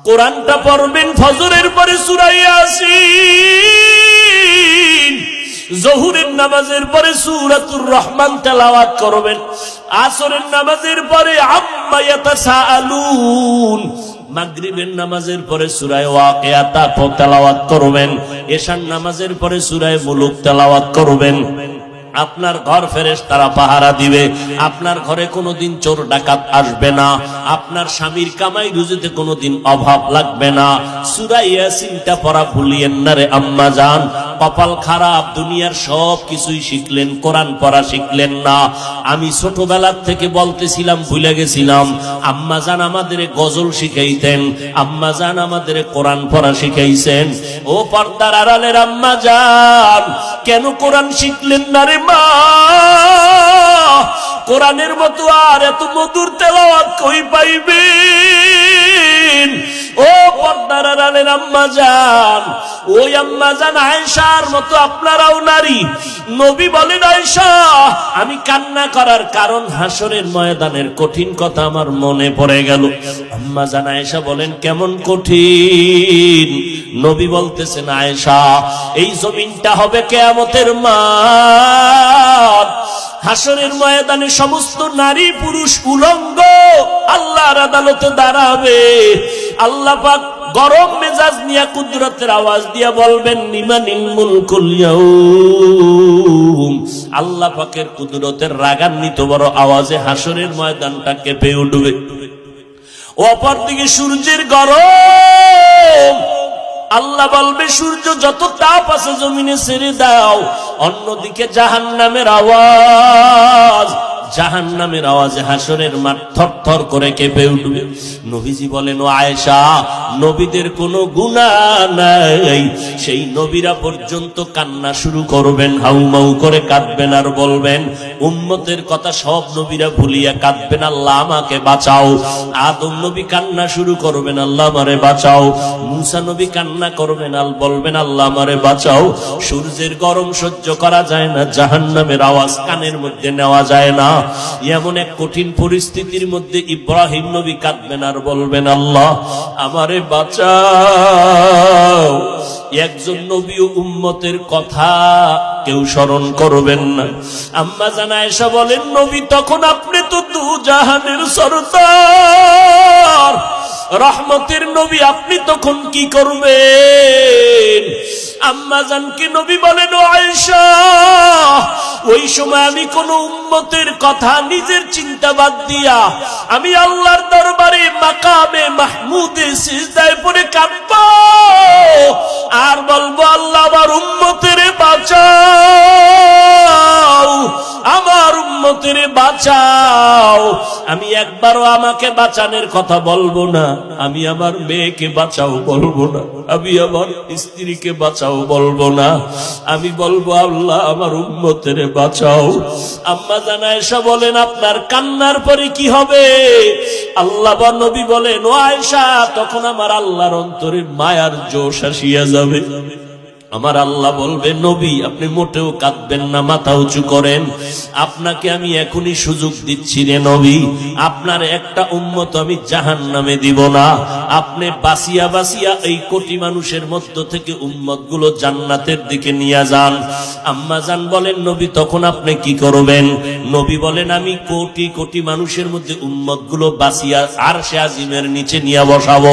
কোরআনটা পড়বেন ফজরের পরে সূরা ইয়াসিন, জোহরের নামাজের পরে সূরাতুর রহমান তেলাওয়াত করবেন, আসরের নামাজের পরে আম্মা ইয়াতাসাআলুন, মাগরিবের নামাজের পরে সূরা ওয়াকিয়া তেলাওয়াত করবেন, এশার নামাজের পরে সূরা মুলুক তেলাওয়াত করবেন। আপনার ঘর ফেরেশতারা পাহারা দিবে, আপনার ঘরে কোনোদিন চোর ডাকাত আসবে না, আপনার স্বামীর কামাই রুজিতে কোনোদিন অভাব লাগবে না। সূরা ইয়াসিনটা পড়া ভুলিয়েন না রে আম্মা জান। কপাল খারাপ, দুনিয়ার সব কিছুই শিখলেন, কোরআন পড়া শিখলেন না। আমি ছোটবেলার থেকে বলতেছিলাম, ভুলে গেছিলাম, আম্মা জান আমাদের গজল শিখাইতেন, আম্মা জান আমাদের কোরআন পড়া শিখাইছেন। ও পর্দার আড়ালের আম্মা জান, কেন কোরআন শিখলেন না রে মা? কোরআনের মতো আর এত মধুর তেলাওয়াত কই পাইবেন? ও পর্দার আড়ালের আম্মা জান, ওই আম্মা জান আয়েশার মতো আপনারাও নারী। নবী বলেন, আয়েশা আমি কান্না করার কারণ হাসরের ময়দানের কঠিন কথা আমার মনে পড়ে গেল। আম্মা জান আয়েশা বলেন, কেমন কঠিন? নবী বলতেছেন, আয়েশা এই জমিনটা হবে কিয়ামতের মাঠ, হাসরের ময়দানে সমস্ত নারী পুরুষ উলঙ্গ আল্লাহর আদালতে দাঁড়াবে। আল্লাহ পাক গরম মেজাজ নিয়ে কুদরতের আওয়াজ দিয়া বলবেন, লিমানিল মুলকুল ইয়াউম। আল্লাহ পাকের কুদরতের রাগান্বিত বড় আওয়াজে হাসরের ময়দানটা কেঁপে উঠবে। অপরদিকে সূর্যের গরম, আল্লাহ বলবে সূর্য যত তাপ আছে জমিনে ছেড়ে দাও। অন্যদিকে জাহান্নামের আওয়াজ, জাহান্নামের আওয়াজে হাসরের মাঠ থরথর করে কেঁপে উঠবে। নবীজি বলেন, ও আয়েশা নবীদের কোনো গুনাহ নাই, সেই নবীরা পর্যন্ত কান্না শুরু করবেন, হাউমাউ করে কাঁদবেন আর বলবেন, উম্মতের কথা সব নবীরা ভুলিয়া কাঁদবেন, আল্লাহ আমাকে বাঁচাও। আদম নবী কান্না শুরু করবেন, আল্লাহ আমারে বাঁচাও। মুসা নবী কান্না করবেন আর বলবেন, আল্লাহ আমারে বাঁচাও। সূর্যের গরম সহ্য করা যায় না, জাহান্নামের আওয়াজ কানের মধ্যে নেওয়া যায় না। এমন এক কঠিন পরিস্থিতির মধ্যে ইব্রাহিম নবী কাঁদবেন আর বলবেন, আল্লাহ আমারে বাঁচাও। একজন নবী ও উম্মতের কথা কেউ স্মরণ করবেন না। আম্মা জান আয়েশা বলেন, নবী তখন আপনি তো দু জাহানের সরদার, রহমতের নবী, আপনি তখন কি করবেন? আম্মা জানকে নবী বলেন, ও আয়েশা ওই সময় আমি কোন উম্মতের কথা নিজের চিন্তা বাদ দিয়া আমি আল্লাহর দরবারে মাকামে মাহমুদে সিজদায় পড়ে কাঁদব আর বলবো, আল্লাহ আমার উম্মতের বাঁচাও, আমার উম্মতের বাঁচাও। আমি একবারও আমাকে বাঁচানোর কথা বলবো না, আমি আমার মেয়েকে বাঁচাও বলবো না, আমি আমার স্ত্রীকে বাঁচাও বলবো না, আমি বলবো আল্লাহ আমার উম্মতের বাঁচাও। আম্মা জান আয়েশা বলেন, আপনার কান্নার পরে কি হবে? আল্লাহ বা নবী বলেন, ও আয়েশা তখন আমার আল্লাহর অন্তরে মায়ার জোশ আসিয়া যাবে। আমার আল্লাহ বলবে, নবী আপনি মোটেও কাঁদবেন না, মাথা উঁচু করেন, আপনাকে আমি এখনই সুযোগ দিচ্ছি রে নবী, আপনার একটা উম্মত আমি জাহান্নামে দিব না। আপনি বাঁচিয়া বাঁচিয়া এই কোটি মানুষের মধ্য থেকে উম্মত গুলো জান্নাতের দিকে নিয়ে যান। আম্মা জান বলেন, নবী তখন আপনি কি করবেন? নবী বলেন, আমি কোটি কোটি মানুষের মধ্যে উম্মত গুলো বাঁচিয়া আরশে আজিমের নিচে নিয়ে বসাবো।